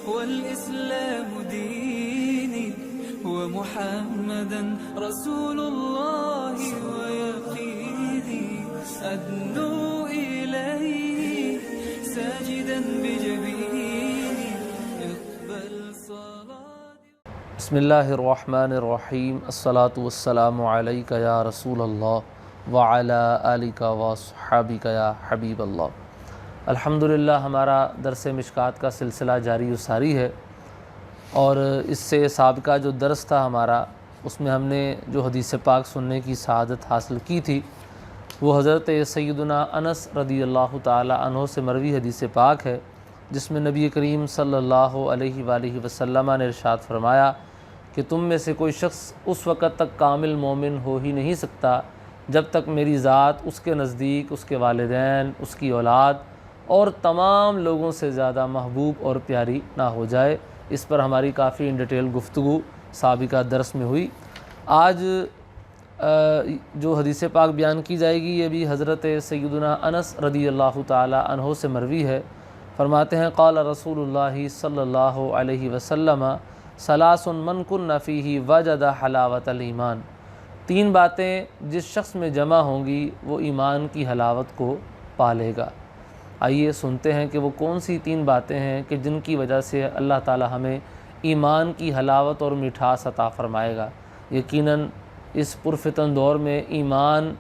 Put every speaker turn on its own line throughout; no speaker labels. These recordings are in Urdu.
والإسلام ديني ومحمدا رسول الله ويقيني أدنو إليه ساجدا بجبيني اقبل صلاتي.
بسم اللہ الرحمن الرحیم، الصلاۃ والسلام علیک یا رسول اللہ وعلی آلک واصحابک یا حبیب اللہ۔ الحمدللہ ہمارا درس مشکات کا سلسلہ جاری و ساری ہے، اور اس سے سابقہ جو درس تھا ہمارا، اس میں ہم نے جو حدیث پاک سننے کی سعادت حاصل کی تھی وہ حضرت سیدنا انس رضی اللہ تعالی عنہ سے مروی حدیث پاک ہے، جس میں نبی کریم صلی اللہ علیہ وآلہ وسلم نے ارشاد فرمایا کہ تم میں سے کوئی شخص اس وقت تک کامل مومن ہو ہی نہیں سکتا جب تک میری ذات اس کے نزدیک، اس کے والدین، اس کی اولاد اور تمام لوگوں سے زیادہ محبوب اور پیاری نہ ہو جائے۔ اس پر ہماری کافی ان ڈیٹیل گفتگو سابقہ درس میں ہوئی۔ آج جو حدیث پاک بیان کی جائے گی یہ بھی حضرت سیدنا انس رضی اللہ تعالی عنہ سے مروی ہے۔ فرماتے ہیں قال رسول اللہ صلی اللہ علیہ وسلم ثلاث من کن فیہ وجد حلاوت الایمان، تین باتیں جس شخص میں جمع ہوں گی وہ ایمان کی حلاوت کو پالے گا۔ آئیے سنتے ہیں کہ وہ کون سی تین باتیں ہیں کہ جن کی وجہ سے اللہ تعالی ہمیں ایمان کی حلاوت اور مٹھاس عطا فرمائے گا۔ یقیناً اس پرفتن دور میں ایمان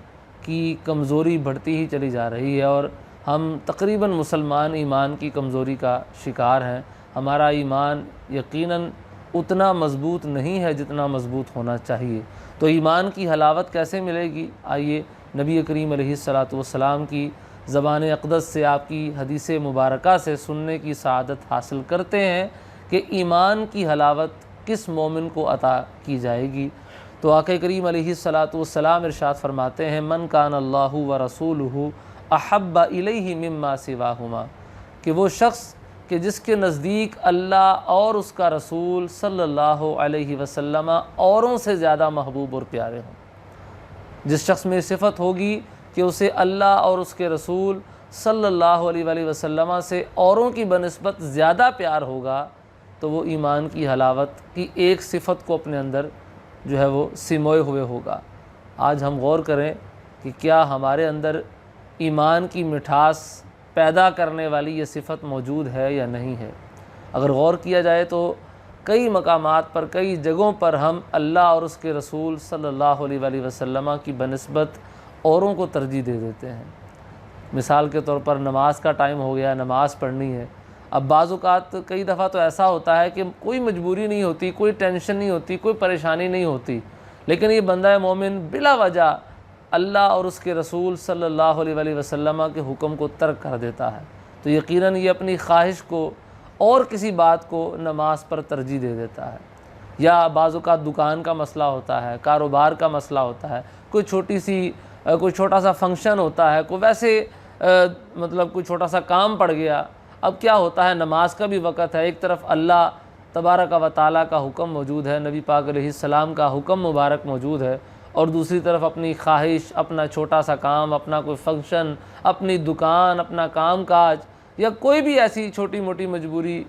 کی کمزوری بڑھتی ہی چلی جا رہی ہے، اور ہم تقریباً مسلمان ایمان کی کمزوری کا شکار ہیں۔ ہمارا ایمان یقیناً اتنا مضبوط نہیں ہے جتنا مضبوط ہونا چاہیے۔ تو ایمان کی حلاوت کیسے ملے گی؟ آئیے نبی کریم علیہ الصلاۃ والسلام کی زبان اقدس سے، آپ کی حدیث مبارکہ سے سننے کی سعادت حاصل کرتے ہیں کہ ایمان کی حلاوت کس مومن کو عطا کی جائے گی۔ تو آقا کریم علیہ الصلاۃ والسلام ارشاد فرماتے ہیں من کان اللہ ورسولہ احب الیہ مما سواہما، کہ وہ شخص کہ جس کے نزدیک اللہ اور اس کا رسول صلی اللہ علیہ وسلم اوروں سے زیادہ محبوب اور پیارے ہوں۔ جس شخص میں صفت ہوگی کہ اسے اللہ اور اس کے رسول صلی اللہ علیہ وآلہ وسلم سے اوروں کی بنسبت زیادہ پیار ہوگا، تو وہ ایمان کی حلاوت کی ایک صفت کو اپنے اندر جو ہے وہ سموئے ہوئے ہوگا۔ آج ہم غور کریں کہ کیا ہمارے اندر ایمان کی مٹھاس پیدا کرنے والی یہ صفت موجود ہے یا نہیں ہے۔ اگر غور کیا جائے تو کئی مقامات پر، کئی جگہوں پر ہم اللہ اور اس کے رسول صلی اللہ علیہ وآلہ وسلم کی بنسبت اوروں کو ترجیح دے دیتے ہیں۔ مثال کے طور پر نماز کا ٹائم ہو گیا، نماز پڑھنی ہے۔ اب بعض اوقات کئی دفعہ تو ایسا ہوتا ہے کہ کوئی مجبوری نہیں ہوتی، کوئی ٹینشن نہیں ہوتی، کوئی پریشانی نہیں ہوتی، لیکن یہ بندہ مومن بلا وجہ اللہ اور اس کے رسول صلی اللہ علیہ وآلہ وسلم کے حکم کو ترک کر دیتا ہے، تو یقیناً یہ اپنی خواہش کو اور کسی بات کو نماز پر ترجیح دے دیتا ہے۔ یا بعض اوقات دکان کا مسئلہ ہوتا ہے، کاروبار کا مسئلہ ہوتا ہے، کوئی چھوٹا سا فنکشن ہوتا ہے، کوئی ویسے کوئی چھوٹا سا کام پڑ گیا۔ اب کیا ہوتا ہے، نماز کا بھی وقت ہے، ایک طرف اللہ تبارک و تعالیٰ کا حکم موجود ہے، نبی پاک علیہ السلام کا حکم مبارک موجود ہے، اور دوسری طرف اپنی خواہش، اپنا چھوٹا سا کام، اپنا کوئی فنکشن، اپنی دکان، اپنا کام کاج، یا کوئی بھی ایسی چھوٹی موٹی مجبوری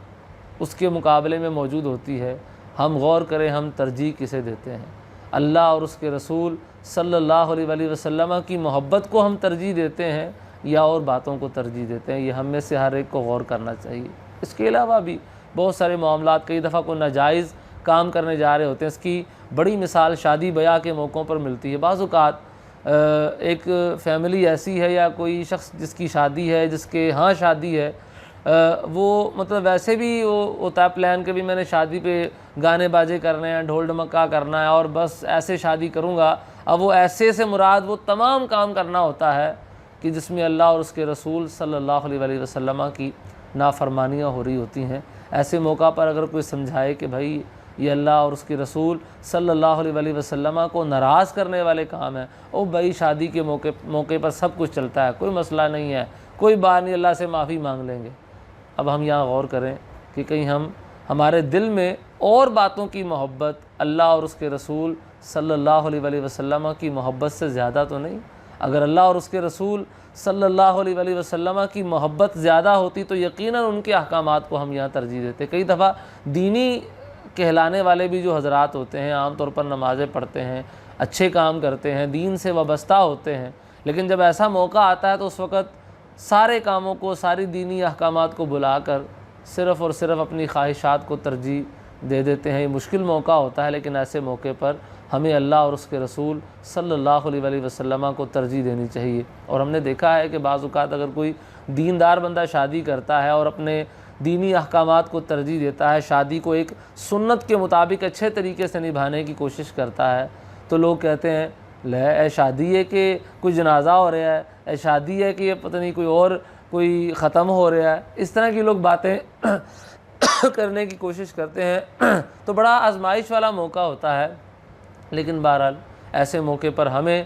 اس کے مقابلے میں موجود ہوتی ہے۔ ہم غور کریں ہم ترجیح کسے دیتے ہیں؟ اللہ اور اس کے رسول صلی اللہ علیہ وآلہ وسلم کی محبت کو ہم ترجیح دیتے ہیں یا اور باتوں کو ترجیح دیتے ہیں؟ یہ ہم میں سے ہر ایک کو غور کرنا چاہیے۔ اس کے علاوہ بھی بہت سارے معاملات، کئی دفعہ کوئی ناجائز کام کرنے جا رہے ہوتے ہیں۔ اس کی بڑی مثال شادی بیاہ کے موقعوں پر ملتی ہے۔ بعض اوقات ایک فیملی ایسی ہے یا کوئی شخص جس کی شادی ہے، جس کے ہاں شادی ہے، وہ ویسے بھی وہ ہوتا ہے پلان کہ بھی میں نے شادی پہ گانے باجے کرنے ہیں، ڈھول ڈمکا کرنا ہے، اور بس ایسے شادی کروں گا۔ اب وہ ایسے سے مراد وہ تمام کام کرنا ہوتا ہے کہ جس میں اللہ اور اس کے رسول صلی اللہ علیہ وآلہ وسلم کی نافرمانیاں ہو رہی ہوتی ہیں۔ ایسے موقع پر اگر کوئی سمجھائے کہ بھائی یہ اللہ اور اس کے رسول صلی اللہ علیہ وآلہ وسلم کو ناراض کرنے والے کام ہیں، او بھائی شادی کے موقع پر سب کچھ چلتا ہے، کوئی مسئلہ نہیں ہے، کوئی بات نہیں، اللہ سے معافی مانگ لیں گے۔ اب ہم یہاں غور کریں کہ کہیں ہمارے دل میں اور باتوں کی محبت اللہ اور اس کے رسول صلی اللہ علیہ وآلہ وسلم کی محبت سے زیادہ تو نہیں؟ اگر اللہ اور اس کے رسول صلی اللہ علیہ وآلہ وسلم کی محبت زیادہ ہوتی تو یقیناً ان کے احکامات کو ہم یہاں ترجیح دیتے۔ کئی دفعہ دینی کہلانے والے بھی جو حضرات ہوتے ہیں عام طور پر نمازیں پڑھتے ہیں، اچھے کام کرتے ہیں، دین سے وابستہ ہوتے ہیں، لیکن جب ایسا موقع آتا ہے تو اس وقت سارے کاموں کو، ساری دینی احکامات کو بلا کر صرف اور صرف اپنی خواہشات کو ترجیح دے دیتے ہیں۔ یہ مشکل موقع ہوتا ہے، لیکن ایسے موقع پر ہمیں اللہ اور اس کے رسول صلی اللہ علیہ وآلہ وسلم کو ترجیح دینی چاہیے۔ اور ہم نے دیکھا ہے کہ بعض اوقات اگر کوئی دیندار بندہ شادی کرتا ہے اور اپنے دینی احکامات کو ترجیح دیتا ہے، شادی کو ایک سنت کے مطابق اچھے طریقے سے نبھانے کی کوشش کرتا ہے، تو لوگ کہتے ہیں لے اے شادی ہے کہ کوئی جنازہ ہو رہا ہے، اے شادی ہے کہ یہ پتہ نہیں کوئی اور کوئی ختم ہو رہا ہے، اس طرح کی لوگ باتیں کرنے کی کوشش کرتے ہیں، تو بڑا آزمائش والا موقع ہوتا ہے۔ لیکن بہرحال ایسے موقع پر ہمیں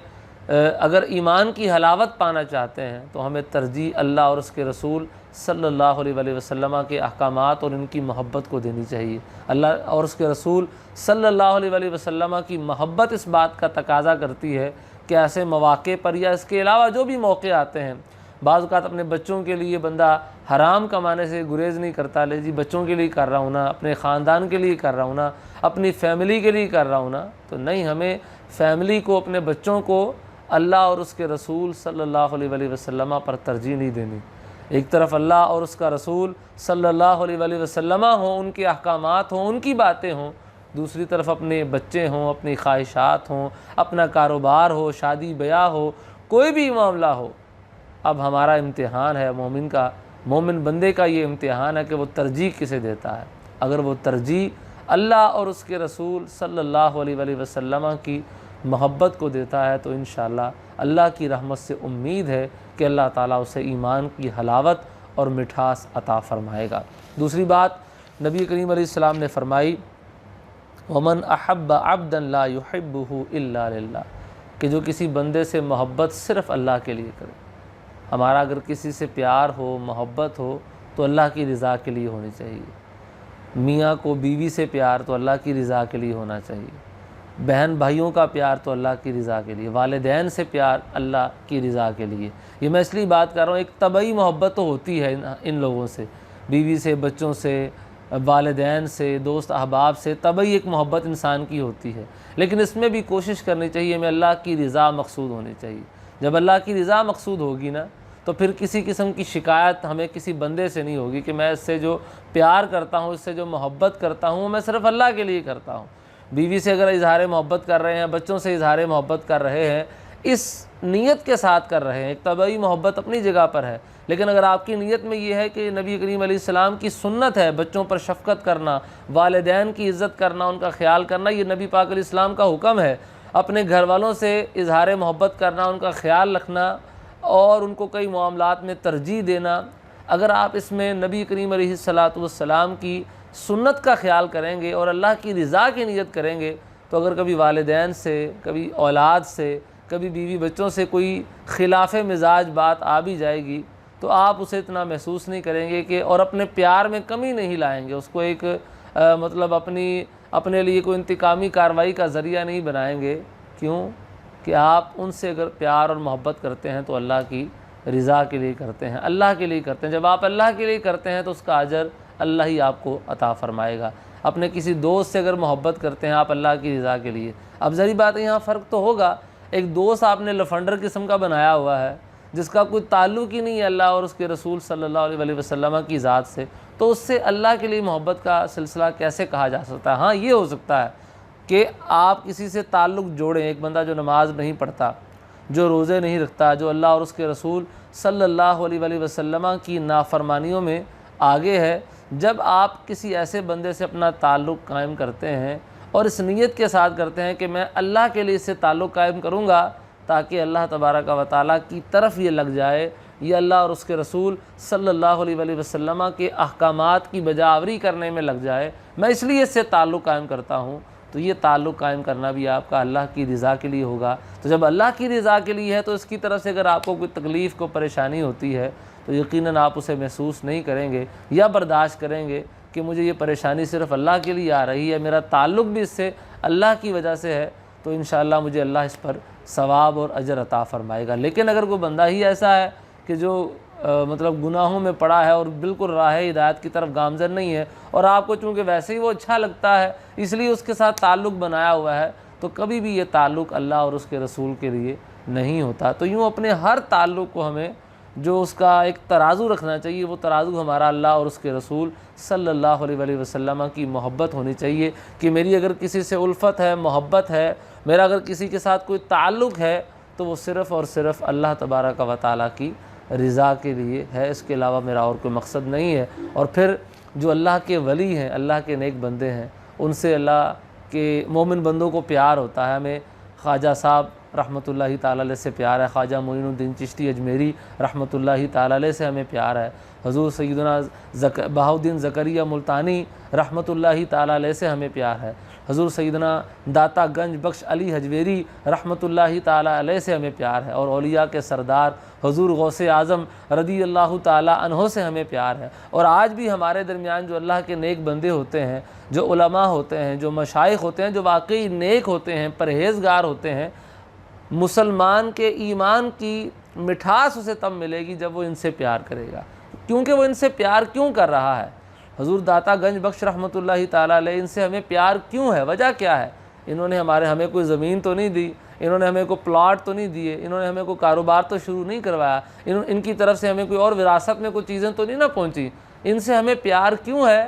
اگر ایمان کی حلاوت پانا چاہتے ہیں تو ہمیں ترجیح اللہ اور اس کے رسول صلی اللہ علیہ وآلہ وسلم کے احکامات اور ان کی محبت کو دینی چاہیے۔ اللہ اور اس کے رسول صلی اللہ علیہ وآلہ وسلم کی محبت اس بات کا تقاضا کرتی ہے کہ ایسے مواقع پر یا اس کے علاوہ جو بھی موقع آتے ہیں، بعض اوقات اپنے بچوں کے لیے بندہ حرام کمانے سے گریز نہیں کرتا، لے جی بچوں کے لیے کر رہا ہوں نا، اپنے خاندان کے لیے کر رہا ہوں نا، اپنی فیملی کے لیے کر رہا ہوں نا، تو نہیں، ہمیں فیملی کو، اپنے بچوں کو اللہ اور اس کے رسول صلی اللہ علیہ وآلہ وسلم پر ترجیح نہیں دینی۔ ایک طرف اللہ اور اس کا رسول صلی اللہ علیہ وآلہ وسلم ہوں، ان کے احکامات ہوں، ان کی باتیں ہوں، دوسری طرف اپنے بچے ہوں، اپنی خواہشات ہوں، اپنا کاروبار ہو، شادی بیاہ ہو، کوئی بھی معاملہ ہو۔ اب ہمارا امتحان ہے، مومن بندے کا یہ امتحان ہے کہ وہ ترجیح کسے دیتا ہے۔ اگر وہ ترجیح اللہ اور اس کے رسول صلی اللہ علیہ وآلہ وسلم کی محبت کو دیتا ہے تو انشاءاللہ اللہ کی رحمت سے امید ہے کہ اللہ تعالیٰ اسے ایمان کی حلاوت اور مٹھاس عطا فرمائے گا۔ دوسری بات نبی کریم علیہ السلام نے فرمائی وَمَنْ أَحَبَّ عَبْدًا لَا يُحِبُّهُ إِلَّا لِلَّهِ، کہ جو کسی بندے سے محبت صرف اللہ کے لیے کرے۔ ہمارا اگر کسی سے پیار ہو، محبت ہو تو اللہ کی رضا کے لیے ہونی چاہیے۔ میاں کو بیوی سے پیار تو اللہ کی رضا کے لیے ہونا چاہیے، بہن بھائیوں کا پیار تو اللہ کی رضا کے لیے، والدین سے پیار اللہ کی رضا کے لیے۔ یہ میں اس لیے بات کر رہا ہوں، ایک طبعی محبت تو ہوتی ہے ان لوگوں سے، بیوی سے، بچوں سے، والدین سے، دوست احباب سے، طبعی ایک محبت انسان کی ہوتی ہے، لیکن اس میں بھی کوشش کرنی چاہیے ہمیں اللہ کی رضا مقصود ہونی چاہیے۔ جب اللہ کی رضا مقصود ہوگی نا تو پھر کسی قسم کی شکایت ہمیں کسی بندے سے نہیں ہوگی کہ میں اس سے جو پیار کرتا ہوں، اس سے جو محبت کرتا ہوں، میں صرف اللہ کے لیے کرتا ہوں۔ بیوی سے اگر اظہار محبت کر رہے ہیں، بچوں سے اظہار محبت کر رہے ہیں، اس نیت کے ساتھ کر رہے ہیں، ایک طبعی محبت اپنی جگہ پر ہے، لیکن اگر آپ کی نیت میں یہ ہے کہ نبی کریم علیہ السلام کی سنت ہے بچوں پر شفقت کرنا، والدین کی عزت کرنا، ان کا خیال کرنا، یہ نبی پاک علیہ السلام کا حکم ہے، اپنے گھر والوں سے اظہار محبت کرنا، ان کا خیال رکھنا اور ان کو کئی معاملات میں ترجیح دینا، اگر آپ اس میں نبی کریم علیہ السلام کی سنت کا خیال کریں گے اور اللہ کی رضا کی نیت کریں گے تو اگر کبھی والدین سے، کبھی اولاد سے، کبھی بیوی بچوں سے کوئی خلاف مزاج بات آ بھی جائے گی تو آپ اسے اتنا محسوس نہیں کریں گے کہ اور اپنے پیار میں کمی نہیں لائیں گے، اس کو ایک مطلب اپنے لیے کوئی انتقامی کارروائی کا ذریعہ نہیں بنائیں گے۔ کیوں کہ آپ ان سے اگر پیار اور محبت کرتے ہیں تو اللہ کی رضا کے لیے کرتے ہیں، اللہ کے لیے کرتے ہیں۔ جب آپ اللہ کے لیے کرتے ہیں تو اس کا اجر اللہ ہی آپ کو عطا فرمائے گا۔ اپنے کسی دوست سے اگر محبت کرتے ہیں آپ اللہ کی رضا کے لیے، اب ظاہری بات ہے یہاں فرق تو ہوگا، ایک دوست آپ نے لفنڈر قسم کا بنایا ہوا ہے جس کا کوئی تعلق ہی نہیں ہے اللہ اور اس کے رسول صلی اللہ علیہ وسلم کی ذات سے، تو اس سے اللہ کے لیے محبت کا سلسلہ کیسے کہا جا سکتا ہے؟ ہاں یہ ہو سکتا ہے کہ آپ کسی سے تعلق جوڑیں، ایک بندہ جو نماز نہیں پڑھتا، جو روزے نہیں رکھتا، جو اللہ اور اس کے رسول صلی اللہ علیہ وسلم کی نافرمانیوں میں آگے ہے، جب آپ کسی ایسے بندے سے اپنا تعلق قائم کرتے ہیں اور اس نیت کے ساتھ کرتے ہیں کہ میں اللہ کے لیے اس سے تعلق قائم کروں گا تاکہ اللہ تبارک و تعالیٰ کی طرف یہ لگ جائے، یہ اللہ اور اس کے رسول صلی اللہ علیہ وسلم کے احکامات کی بجاوری کرنے میں لگ جائے، میں اس لیے اس سے تعلق قائم کرتا ہوں، تو یہ تعلق قائم کرنا بھی آپ کا اللہ کی رضا کے لیے ہوگا۔ تو جب اللہ کی رضا کے لیے ہے تو اس کی طرف سے اگر آپ کو کوئی تکلیف، کو پریشانی ہوتی ہے تو یقیناً آپ اسے محسوس نہیں کریں گے یا برداشت کریں گے کہ مجھے یہ پریشانی صرف اللہ کے لیے آ رہی ہے، میرا تعلق بھی اس سے اللہ کی وجہ سے ہے، تو انشاءاللہ مجھے اللہ اس پر ثواب اور اجر عطا فرمائے گا۔ لیکن اگر کوئی بندہ ہی ایسا ہے کہ جو مطلب گناہوں میں پڑا ہے اور بالکل راہ ہدایت کی طرف گامزن نہیں ہے، اور آپ کو چونکہ ویسے ہی وہ اچھا لگتا ہے اس لیے اس کے ساتھ تعلق بنایا ہوا ہے، تو کبھی بھی یہ تعلق اللہ اور اس کے رسول کے لیے نہیں ہوتا۔ تو یوں اپنے ہر تعلق کو ہمیں جو اس کا ایک ترازو رکھنا چاہیے، وہ ترازو ہمارا اللہ اور اس کے رسول صلی اللہ علیہ وآلہ وسلم کی محبت ہونی چاہیے، کہ میری اگر کسی سے الفت ہے، محبت ہے، میرا اگر کسی کے ساتھ کوئی تعلق ہے تو وہ صرف اور صرف اللہ تبارک و تعالیٰ کی رضا کے لیے ہے، اس کے علاوہ میرا اور کوئی مقصد نہیں ہے۔ اور پھر جو اللہ کے ولی ہیں، اللہ کے نیک بندے ہیں، ان سے اللہ کے مومن بندوں کو پیار ہوتا ہے۔ ہمیں خواجہ صاحب رحمۃ اللہ تعالیٰ علیہ سے پیار ہے، خواجہ معین الدین چشتی اجمیری رحمۃ اللہ تعالیٰ علیہ سے ہمیں پیار ہے، حضور سیدنا بہاؤالدین زکریا ملتانی رحمۃ اللہ تعالیٰ علیہ سے ہمیں پیار ہے، حضور سیدنا داتا گنج بخش علی حجویری رحمۃ اللہ تعالیٰ علیہ سے ہمیں پیار ہے، اور اولیاء کے سردار حضور غوث اعظم رضی اللہ تعالیٰ عنہ سے ہمیں پیار ہے۔ اور آج بھی ہمارے درمیان جو اللہ کے نیک بندے ہوتے ہیں، جو علماء ہوتے ہیں، جو مشائخ ہوتے ہیں، جو واقعی نیک ہوتے ہیں، پرہیزگار ہوتے ہیں، مسلمان کے ایمان کی مٹھاس اسے تب ملے گی جب وہ ان سے پیار کرے گا۔ کیونکہ وہ ان سے پیار کیوں کر رہا ہے؟ حضور داتا گنج بخش رحمۃ اللہ تعالیٰ علیہ، ان سے ہمیں پیار کیوں ہے؟ وجہ کیا ہے؟ انہوں نے ہمیں کوئی زمین تو نہیں دی، انہوں نے ہمیں کوئی پلاٹ تو نہیں دیے، انہوں نے ہمیں کوئی کاروبار تو شروع نہیں کروایا، ان کی طرف سے ہمیں کوئی اور وراثت میں کوئی چیزیں تو نہیں نہ پہنچی۔ ان سے ہمیں پیار کیوں ہے؟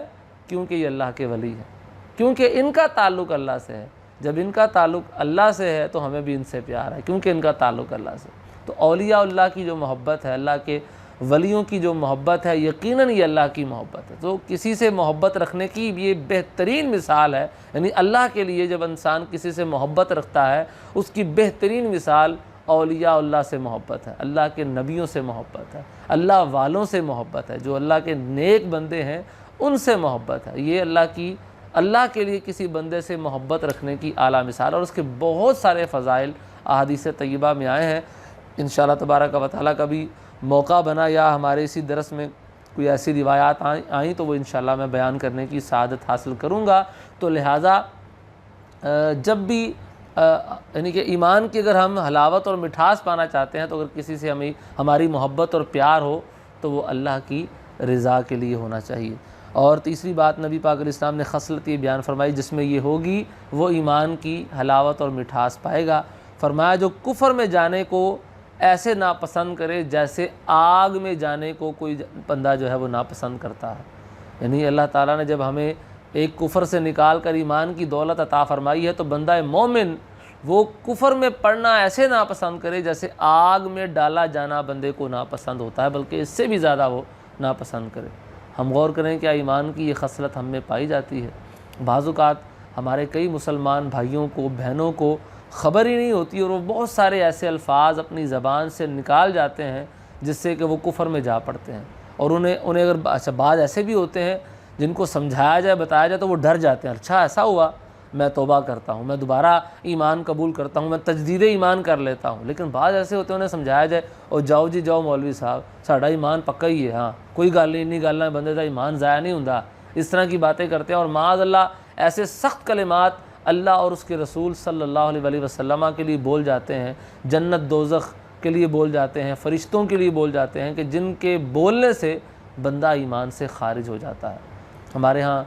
کیونکہ یہ اللہ کے ولی ہیں، کیونکہ ان کا تعلق اللہ سے ہے۔ جب ان کا تعلق اللہ سے ہے تو ہمیں بھی ان سے پیار ہے، کیونکہ ان کا تعلق اللہ سے۔ تو اولیاء اللہ کی جو محبت ہے، اللہ کے ولیوں کی جو محبت ہے، یقیناً یہ اللہ کی محبت ہے۔ تو کسی سے محبت رکھنے کی یہ بہترین مثال ہے، یعنی اللہ کے لیے جب انسان کسی سے محبت رکھتا ہے، اس کی بہترین مثال اولیاء اللہ سے محبت ہے، اللہ کے نبیوں سے محبت ہے، اللہ والوں سے محبت ہے، جو اللہ کے نیک بندے ہیں ان سے محبت ہے۔ یہ اللہ کے لیے کسی بندے سے محبت رکھنے کی اعلیٰ مثال، اور اس کے بہت سارے فضائل احادیث طیبہ میں آئے ہیں۔ انشاءاللہ تبارک و تعالیٰ کبھی موقع بنا یا ہمارے اسی درس میں کوئی ایسی روایات آئیں تو وہ انشاءاللہ میں بیان کرنے کی سعادت حاصل کروں گا۔ تو لہٰذا جب بھی یعنی کہ ایمان کی اگر ہم حلاوت اور مٹھاس پانا چاہتے ہیں، تو اگر کسی سے ہماری محبت اور پیار ہو تو وہ اللہ کی رضا کے لیے ہونا چاہیے۔ اور تیسری بات نبی پاک علیہ السلام نے خصلت یہ بیان فرمائی، جس میں یہ ہوگی وہ ایمان کی حلاوت اور مٹھاس پائے گا۔ فرمایا جو کفر میں جانے کو ایسے ناپسند کرے جیسے آگ میں جانے کو کوئی بندہ جو ہے وہ ناپسند کرتا ہے، یعنی اللہ تعالیٰ نے جب ہمیں ایک کفر سے نکال کر ایمان کی دولت عطا فرمائی ہے، تو بندہ مومن وہ کفر میں پڑنا ایسے ناپسند کرے جیسے آگ میں ڈالا جانا بندے کو ناپسند ہوتا ہے، بلکہ اس سے بھی زیادہ وہ ناپسند کرے۔ ہم غور کریں کیا ایمان کی یہ خصلت ہم میں پائی جاتی ہے؟ بعض اوقات ہمارے کئی مسلمان بھائیوں کو، بہنوں کو خبر ہی نہیں ہوتی، اور وہ بہت سارے ایسے الفاظ اپنی زبان سے نکال جاتے ہیں جس سے کہ وہ کفر میں جا پڑتے ہیں، اور انہیں اگر بعض ایسے بھی ہوتے ہیں جن کو سمجھایا جائے، بتایا جائے تو وہ ڈر جاتے ہیں، اچھا ایسا ہوا، میں توبہ کرتا ہوں، میں دوبارہ ایمان قبول کرتا ہوں، میں تجدید ایمان کر لیتا ہوں۔ لیکن بعض ایسے ہوتے ہیں انہیں سمجھایا جائے، اور جاؤ جی جاؤ مولوی صاحب، ساڈا ایمان پکا ہی ہے، ہاں کوئی گل نہیں، انی گل نہ بندے دا ایمان ضائع نہیں ہوندا، اس طرح کی باتیں کرتے ہیں، اور معاذ اللہ ایسے سخت کلمات اللہ اور اس کے رسول صلی اللہ علیہ وآلہ وسلم کے لیے بول جاتے ہیں، جنت دوزخ کے لیے بول جاتے ہیں، فرشتوں کے لیے بول جاتے ہیں، کہ جن کے بولنے سے بندہ ایمان سے خارج ہو جاتا ہے۔ ہمارے ہاں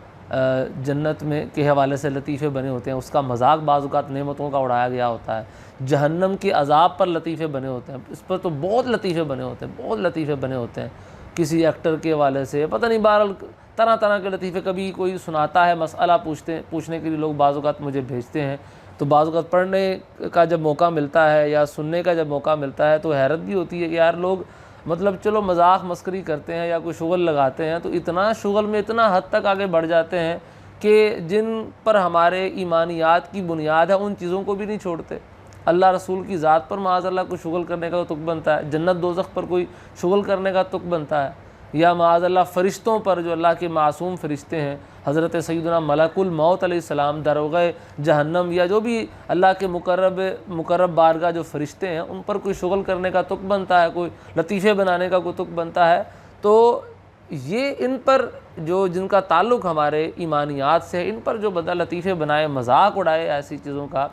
جنت میں کے حوالے سے لطیفے بنے ہوتے ہیں، اس کا مذاق بعض اوقات نعمتوں کا اڑایا گیا ہوتا ہے، جہنم کے عذاب پر لطیفے بنے ہوتے ہیں، اس پر تو بہت لطیفے بنے ہوتے ہیں، بہت لطیفے بنے ہوتے ہیں، کسی ایکٹر کے حوالے سے پتہ نہیں، بہرحال طرح طرح کے لطیفے، کبھی کوئی سناتا ہے مسئلہ پوچھنے کے لیے لوگ بعض اوقات مجھے بھیجتے ہیں، تو بعض اوقات پڑھنے کا جب موقع ملتا ہے یا سننے کا جب موقع ملتا ہے تو حیرت بھی ہوتی ہے کہ یار لوگ مطلب چلو مذاق مسکری کرتے ہیں یا کوئی شغل لگاتے ہیں، تو اتنا شغل میں اتنا حد تک آگے بڑھ جاتے ہیں کہ جن پر ہمارے ایمانیات کی بنیاد ہے ان چیزوں کو بھی نہیں چھوڑتے۔ اللہ رسول کی ذات پر معاذ اللہ کوئی شغل کرنے کا تک بنتا ہے، جنت دوزخ پر کوئی شغل کرنے کا تک بنتا ہے، یا معاذ اللہ فرشتوں پر جو اللہ کے معصوم فرشتے ہیں، حضرت سیدنا ملک الموت علیہ السلام، داروغہ جہنم، یا جو بھی اللہ کے مقرب بارگاہ جو فرشتے ہیں، ان پر کوئی شغل کرنے کا تک بنتا ہے، کوئی لطیفے بنانے کا کوئی تک بنتا ہے۔ تو یہ ان پر جن کا تعلق ہمارے ایمانیات سے ہے، ان پر جو بندہ لطیفے بنائے، مذاق اڑائے ایسی چیزوں کا،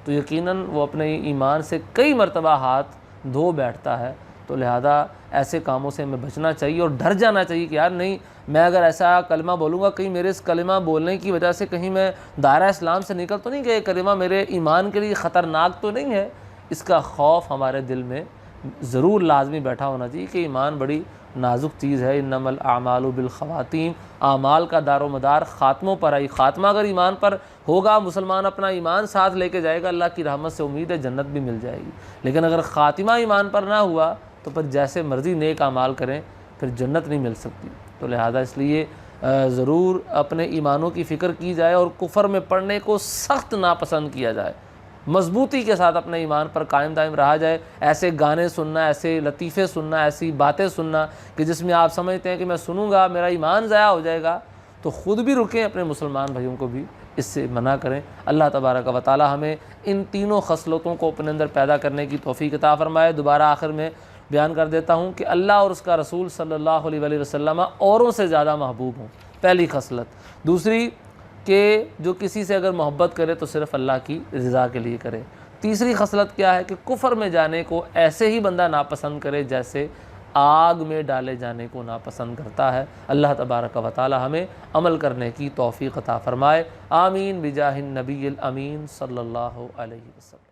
تو یقیناً وہ اپنے ایمان سے کئی مرتبہ ہاتھ دھو بیٹھتا ہے۔ تو لہذا ایسے کاموں سے ہمیں بچنا چاہیے اور ڈر جانا چاہیے کہ یار نہیں، میں اگر ایسا کلمہ بولوں گا کہیں میرے اس کلمہ بولنے کی وجہ سے کہیں میں دائرہ اسلام سے نکل تو نہیں کہ یہ کلمہ میرے ایمان کے لیے خطرناک تو نہیں ہے۔ اس کا خوف ہمارے دل میں ضرور لازمی بیٹھا ہونا چاہیے کہ ایمان بڑی نازک چیز ہے۔ انما الاعمال بالخواتیم، اعمال کا دار و مدار خاتموں پر ہے۔ خاتمہ اگر ایمان پر ہوگا، مسلمان اپنا ایمان ساتھ لے کے جائے گا، اللہ کی رحمت سے امید ہے جنت بھی مل جائے گی۔ لیکن اگر خاتمہ ایمان پر نہ ہوا تو پھر جیسے مرضی نیک اعمال کریں پھر جنت نہیں مل سکتی۔ تو لہذا اس لیے ضرور اپنے ایمانوں کی فکر کی جائے اور کفر میں پڑنے کو سخت ناپسند کیا جائے، مضبوطی کے ساتھ اپنے ایمان پر قائم دائم رہا جائے۔ ایسے گانے سننا، ایسے لطیفے سننا، ایسی باتیں سننا کہ جس میں آپ سمجھتے ہیں کہ میں سنوں گا میرا ایمان ضائع ہو جائے گا، تو خود بھی رکیں، اپنے مسلمان بھائیوں کو بھی اس سے منع کریں۔ اللہ تبارک و تعالی ہمیں ان تینوں خصلتوں کو اپنے اندر پیدا کرنے کی توفیق عطا فرمائے۔ دوبارہ آخر میں بیان کر دیتا ہوں کہ اللہ اور اس کا رسول صلی اللہ علیہ وآلہ وسلم اوروں سے زیادہ محبوب ہوں، پہلی خصلت۔ دوسری کہ جو کسی سے اگر محبت کرے تو صرف اللہ کی رضا کے لیے کرے۔ تیسری خصلت کیا ہے کہ کفر میں جانے کو ایسے ہی بندہ ناپسند کرے جیسے آگ میں ڈالے جانے کو ناپسند کرتا ہے۔ اللہ تبارک و تعالی ہمیں عمل کرنے کی توفیق عطا فرمائے۔ آمین بجاہ النبی الامین صلی اللہ علیہ وسلم۔